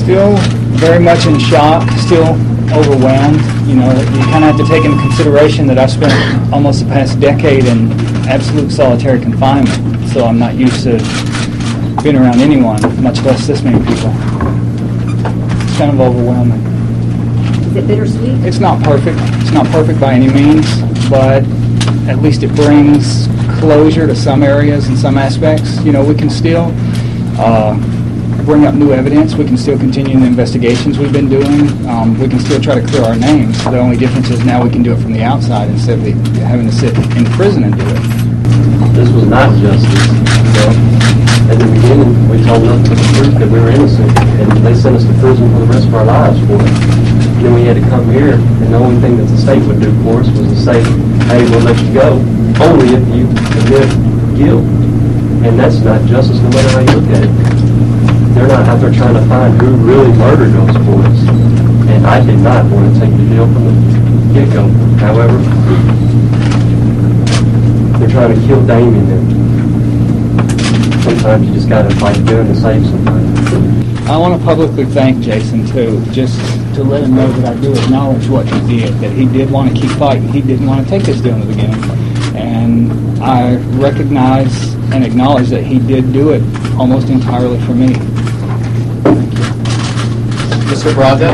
Still very much in shock, still overwhelmed. You know, you kind of have to take into consideration that I've spent almost the past decade in absolute solitary confinement, so I'm not used to being around anyone, much less this many people. It's kind of overwhelming. Is it bittersweet? It's not perfect. It's not perfect by any means, but at least it brings closure to some areas and some aspects. You know, we can still bring up new evidence. We can still continue the investigations we've been doing. We can still try to clear our names. The only difference is now we can do it from the outside instead of having to sit in prison and do it. This was not justice. You know? At the beginning, we told nothing but the truth that we were innocent, and they sent us to prison for the rest of our lives for it. And then we had to come here, and the only thing that the state would do for us was to say, hey, we'll let you go, only if you admit guilt. And that's not justice no matter how you look at it. They're not out there trying to find who really murdered those boys. And I did not want to take the deal from the get-go. However, they're trying to kill Damien, and sometimes you just got to fight good to save somebody. I want to publicly thank Jason, too, just to let him know that I do acknowledge what he did, that he did want to keep fighting. He didn't want to take this deal in the beginning. And I recognize and acknowledge that he did do it almost entirely for me. Mr. Braga.